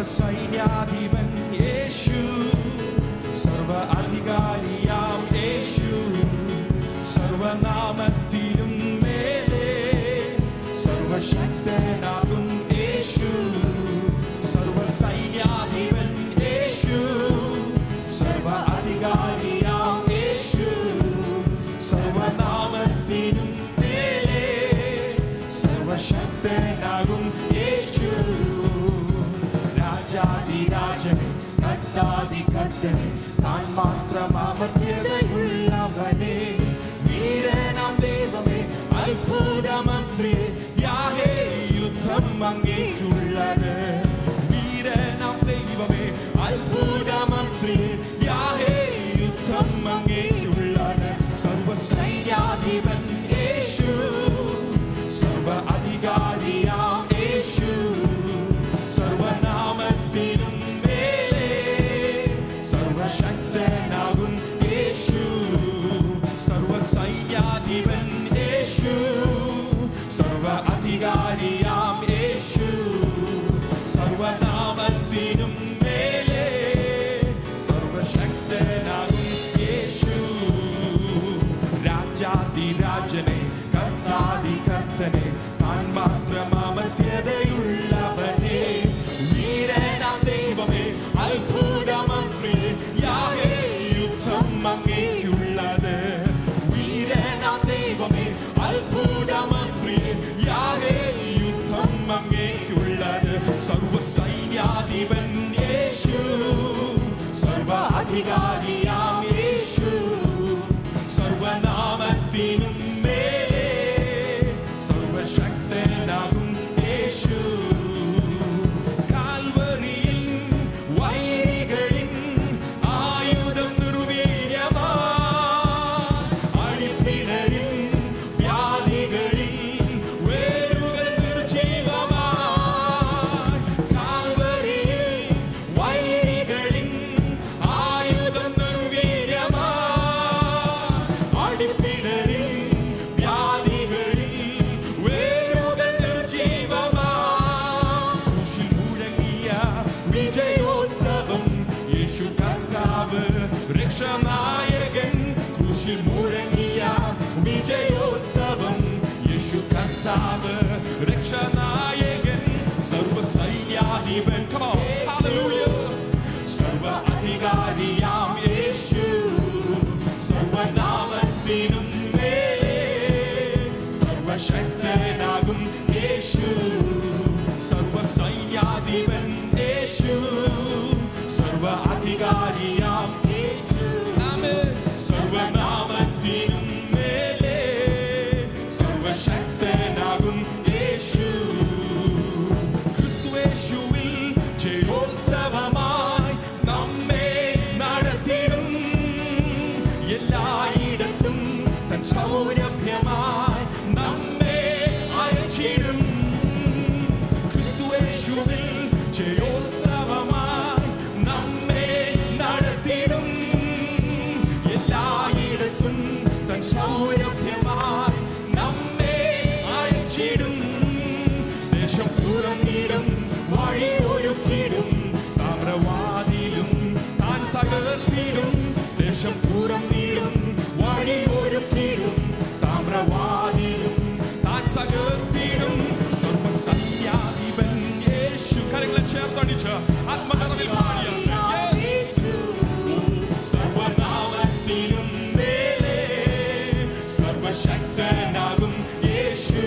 സർവസൈന്യാധിപൻ യേശു, സർവ അധികാരിയാം യേശു, സർവനാമത്തിലും മേലെ സർവശക്തനാകും യേശു, സർവസൈന്യാധിപൻ യേശു, സർവ അധികാരിയാം യേശു, സർവനാമത്തിലും മേലെ സർവശക്തനാകും യേശു. രാജാതിരാജനെ കർത്താതികർത്തനെ താൻ മാത്രം അമർത്യതയുള്ളവനെ, വീരനാം ദൈവമേ അത്ഭുതമന്ത്രി യാഹേ യുദ്ധം അങ്ങേക്കുള്ളത്. വീരനാം ദൈവമേ അത്ഭുതമന്ത്രി യാഹേ യുദ്ധം അങ്ങേക്കുള്ളത്. സർവസൈന്യാധിപൻ യേശു, സർവ അധികാരിയാം യേശു, സർവനാമത്തിലും മേലെ സർവശക്തനാകും യേശു, സർവസൈന്യാധിപൻ യേശു, സർവ അധികാരിയാം യേശു, സർവനാമത്തിലും മേലെ സർവശക്തനാകും യേശു. രാജാതിരാജനെ കർത്താതികർത്തനെ താൻ മാത്രം അമർത്യതയുള്ളവനെ, വീരനാം ദൈവമേ അത്ഭുതമന്ത്രി യാഹേ യുദ്ധം അങ്ങേക്കുള്ളത്. വീരനാം ദൈവമേ അത്ഭുതമന്ത്രി യാഹേ യുദ്ധം അങ്ങേക്കുള്ളത്. സർവസൈന്യാധിപൻ യേശു, സർവ അധികാരിയാം യേശു, സർവനാമത്തിനും മേലെ സർവശക്തനാകും യേശു. കാൽവരിയിൽ വൈരികളിൻ ആയുധം നിർവീര്യമായി, അഴിപ്പിണരിൽ വ്യാധികളിൽ വേരുകൾ നിർജീവമായി. കാൽവരിയിൽ വൈരികളിൻ ആയുധം നിർവീര്യമായി, അഴിപ്പിണരിൽ വ്യാധികളിൽ വേരുകൾ നിർജീവമായി. ക്രൂശിൽ മുഴങ്ങിയ വിജയോത്സവം യേശു കർത്താവ് രക്ഷനായകൻ. ക്രൂശിൽ മുഴങ്ങിയ വിജയോത്സവം യേശു കർത്താവ് രക്ഷനായകൻ. സർവസൈന്യാധിപൻ സർവ അധികാരിയാം യേശു, സർവനാമത്തിനും മേലെ സർവശക്തനാകും യേശു, സർവസൈന്യാധിപൻ യേശു, സർവ അധികാരിയാം യേശു, സർവനാമത്തിനും മേലെ സർവശക്തനാകും യേശു. ക്രിസ്തുയേശുവിൽ ജയോത്സവമായി നമ്മെ നടത്തിടും, എല്ലായിടത്തും തൻ സൗരഭ്യമായി നമ്മെ അയച്ചിടും. ക്രിസ്തുയേശുവിൽ ജയോത്സവമായി നമ്മെ നടത്തിടും, എല്ലായിടത്തും തൻ സൗരഭ്യമായി നമ്മെ അയച്ചിടും. ദേശം തുറന്നിടും, വഴി ഒരുക്കിടും, താമ്രവാതിലും താൻ തകർത്തിടും. ദേശം തുറന്നിടും, വഴി ഒരുക്കിടും, താമ്രവാതിലും താൻ തകർത്തിടും. സർവസൈന്യാധിപൻ യേശു. കരങ്ങളെ ചേർത്തടിച്ച് ആത്മഹതവിൽ പാടിയ സർവനാമത്തിലും മേലെ സർവശക്തനാകും യേശു,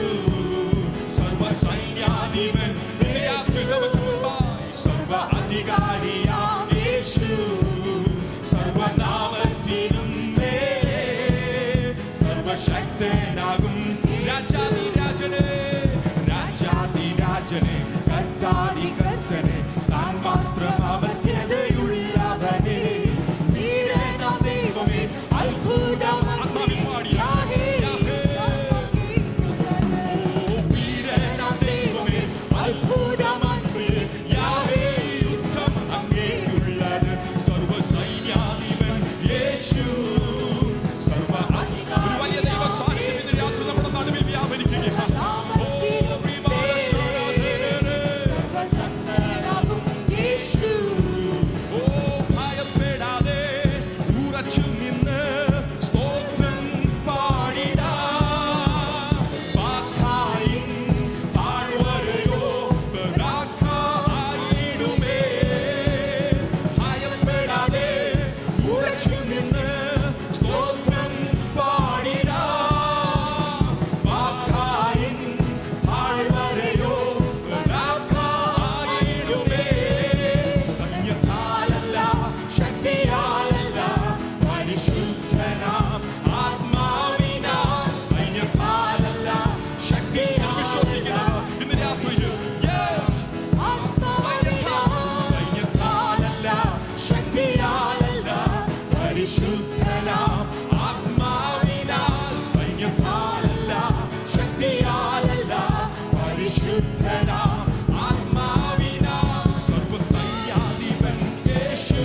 പരിശുദ്ധനാം ആത്മാവിനാൽ സർവ്വസൈന്യാധിപൻ യേശു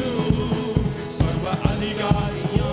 സർവ്വ അധികാരിയോ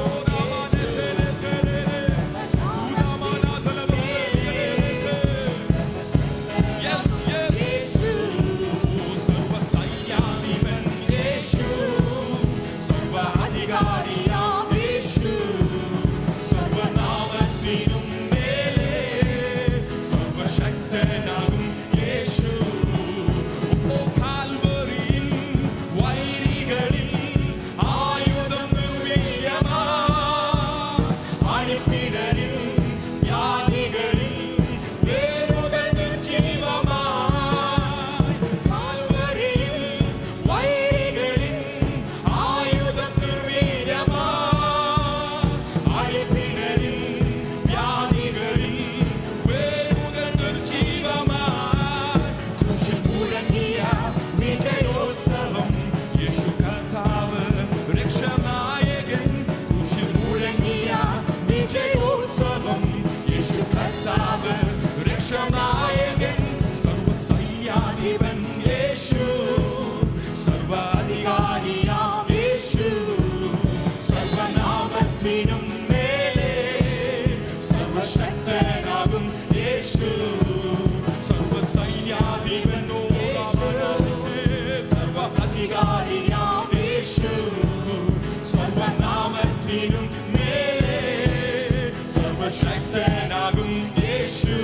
ശക്തനാകും യേശു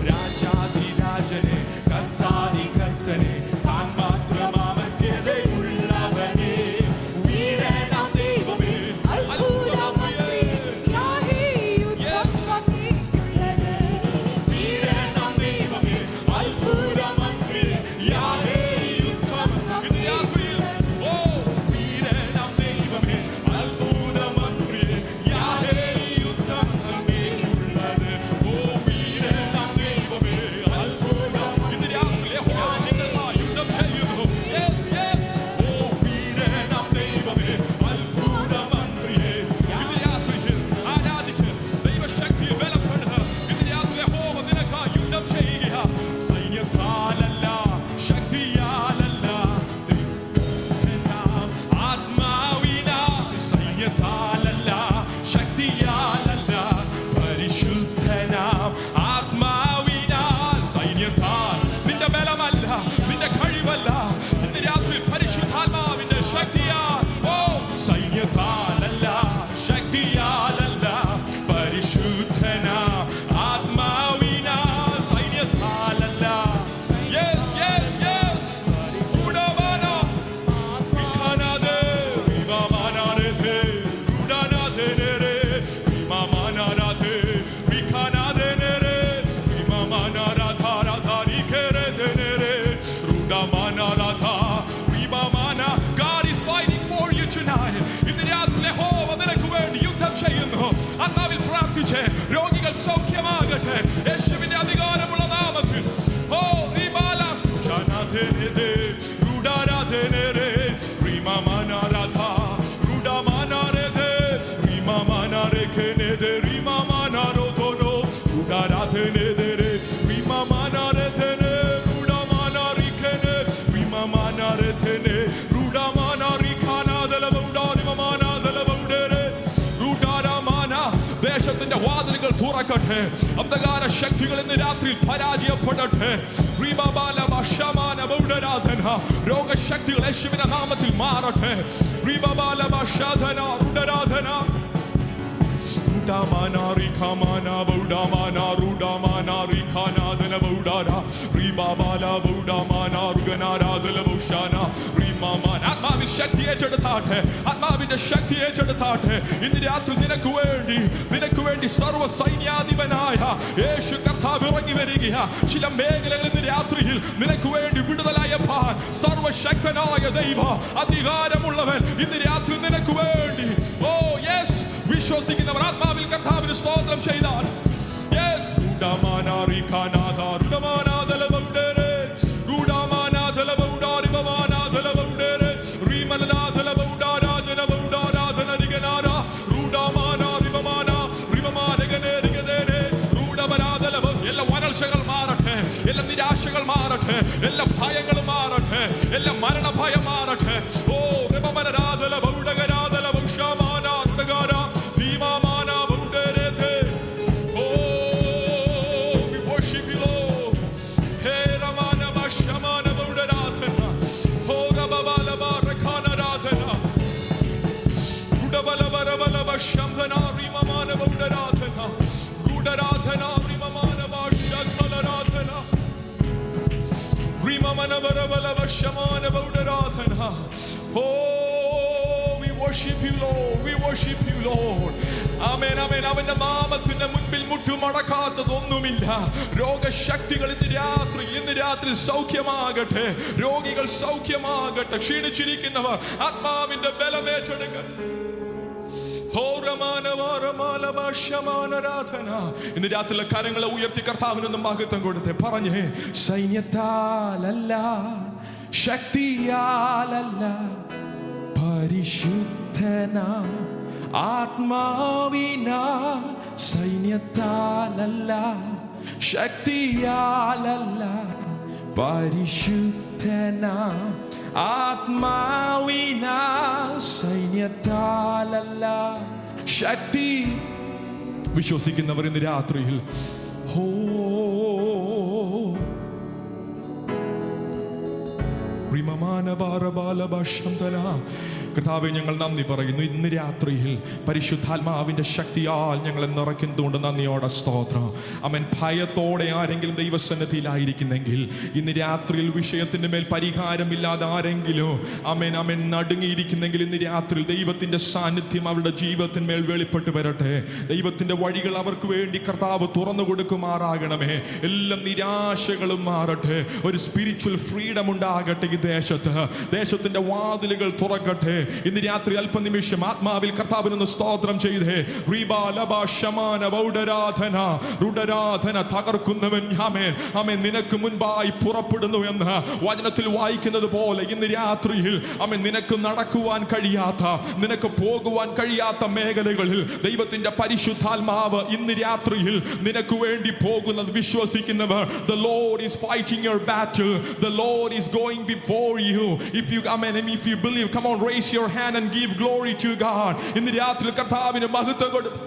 രാജാധിരാജനെ കർത്താതി കർത്തനെ താൻ മാത്രമാമത്യതയുള്ളവനെ വീരനാം ദൈവമേ അത്ഭുതമന്ത്രി യാഹേ യുദ്ധശക്തിയുള്ളവനെ വീരനാം ദൈവമേ അത്ഭുതമന്ത്രി യാഹേ യുദ്ധമന്ത്രി ഓ വീരനാം ദൈവമേ അത്ഭുതമന്ത്രി യാഹേ ആത്മാവിൽ പ്രാർത്ഥിച്ച് രോഗികൾ സൗഖ്യമാകട്ടെ യേശുവിന്റെ അധികാരമുള്ള നാമത്തിൽ ഓ റിബാല ശാനാഥേനേ രുഡാരാധേനേ റിമമാനാരാധ രുഡാമാനാരേധേ റിമമാനാരേഖേനേ റിമമാനാരോധോനോ രുഡാരാധേനേ റിമമാനാരേധേനേ രുഡാമാനാരിഖേനേ റിമമാനാരേധേനേ ദേശത്തിന്റെ വാതിലുകൾ തുറക്കട്ടെ അന്ധകാര ശക്തികൾ ഇന്ന് രാത്രി പരാജയപ്പെടട്ടെ രോഗശക്തികൾ യേശുവിന്റെ നാമത്തിൽ മാറട്ടെ ആത്മാവിന്റെ ശക്തി ഏറ്റെടുത്താട്ടെ ആത്മാവിന്റെ ശക്തി ഏറ്റെടുത്താട്ടെ ഇന്ന് രാത്രി നിനക്ക് വേണ്ടി സർവ്വ സൈന്യാധിപനായ യേശു കർത്താവ് ഇറങ്ങി വരികയാ ചില മേഖലകളിൽ ഇന്ന് രാത്രിയിൽ നിനക്ക് വേണ്ടി വിടുതലായപ്പാൻ സർവശക്തനായ ദൈവ അധികാരമുള്ളവൻ ഇന്ന് രാത്രി നിനക്ക് വേണ്ടി ഓ യെസ് വിശ്വസിക്കുന്നവർ ആത്മാവിൽ കർത്താവിന് സ്തോത്രം ചെയ്താൽ യെസ് എല്ലാ വരൾച്ചകൾ മാറട്ടെ എല്ലാ നിരാശകൾ മാറട്ടെ, എല്ലാ ഭയങ്ങളും മാറട്ടെ, എല്ലാ മരണഭയം മാറട്ടെ. ഓ രമമനരാധല ബൗഡഗരാധല ബൗഷമാന ഉടഗാര ഭീമാമാന ബൗഡരേതേ. ഓ we worship you Lord. Hey രമന ബഷമാന ബൗഡരാധന oh രബബല ബറഖാന രാധന ഉടബല ബരബല ബഷംധന റിമമാന ബൗഡരാധന ഗുഡരാധന റിമമാന ബഷകല രാധന റിമമന ബരബല ബഷമാന ബൗഡരാധന. Oh, we worship you Lord, we worship you Lord. ആമേൻ ആമേൻ. അവന്റെ നാമത്തിന്റെ മുൻപിൽ മുട്ടുമടക്കാത്തതൊന്നുമില്ല. രോഗശക്തികൾ ഇന്ന് രാത്രി സൗഖ്യമാകട്ടെ, രോഗികൾ സൗഖ്യമാകട്ടെ, ക്ഷീണിച്ചിരിക്കുന്നവർ ആത്മാവിന്റെ ബലമേറ്റെടുക്കട്ടെ. ഇന്ന് രാത്രിയിലെ കരങ്ങളെ ഉയർത്തി കർത്താവിനൊന്നും മഹത്വം കൊടുത്തേ. പറഞ്ഞേ, സൈന്യത്താലല്ല ശക്തിയാലല്ല പരിശുദ്ധന ആത്മാവിനാൽ, സൈന്യത്താലല്ല ശക്തിയാലല്ല പരിശുദ്ധന ആത്മാവിനാൽ, സൈന്യത്താലല്ല ശക്തി. വിശ്വസിക്കുന്നവർ ഇന്ന് രാത്രിയിൽ ഹോ കർത്താവേ, ഞങ്ങൾ നന്ദി പറയുന്നു. ഇന്ന് രാത്രിയിൽ പരിശുദ്ധാത്മാവിന്റെ ശക്തിയാൽ ഞങ്ങളെ നിറയ്ക്കുന്നതുകൊണ്ട് നന്ദിയോടെ സ്തോത്രം. അവൻ ഭയത്തോടെ ആരെങ്കിലും ദൈവസന്നിധിയിലായിരിക്കുന്നെങ്കിൽ, ഇന്ന് രാത്രിയിൽ വിഷയത്തിന്റെ മേൽ പരിഹാരമില്ലാതെ ആരെങ്കിലും അമേൻ നടുങ്ങിയിരിക്കുന്നെങ്കിൽ, ഇന്ന് രാത്രിയിൽ ദൈവത്തിന്റെ സാന്നിധ്യം അവരുടെ ജീവിതത്തിന്മേൽ വെളിപ്പെട്ട് വരട്ടെ. ദൈവത്തിന്റെ വഴികൾ അവർക്ക് വേണ്ടി കർത്താവ് തുറന്നു കൊടുക്കുമാറാകണമേ. എല്ലാ നിരാശകളും മാറട്ടെ. ഒരു സ്പിരിച്വൽ ഫ്രീഡം ഉണ്ടാകട്ടെ. ഈ ദേശത്തിന്റെ വാതിലുകൾ തുറക്കട്ടെ. ഇന്ന് രാത്രി അല്പനിമിഷം ആത്മാവിൽ കർത്താവിനൊന്ന് സ്തോത്രം ചെയ്തേ. തകർക്കുന്നവൻ ആമേൻ നിനക്ക് മുൻപായി പുറപ്പെടുന്നു എന്ന് വചനത്തിൽ വായിക്കുന്നത് പോലെ, ഇന്ന് രാത്രിയിൽ ആമേൻ നിനക്ക് നടക്കുവാൻ കഴിയാത്ത, നിനക്ക് പോകുവാൻ കഴിയാത്ത മേഖലകളിൽ ദൈവത്തിന്റെ പരിശുദ്ധാത്മാവ് ഇന്ന് രാത്രിയിൽ നിനക്ക് വേണ്ടി പോകുന്നത് വിശ്വസിക്കുന്നവർ, the Lord is fighting your battle, the Lord is going before you. If you if you believe, come on, raise your hand and give glory to God. ഇന്ന് രാത്രി കർത്താവിന് മഹത്വം കൊടുത്തു.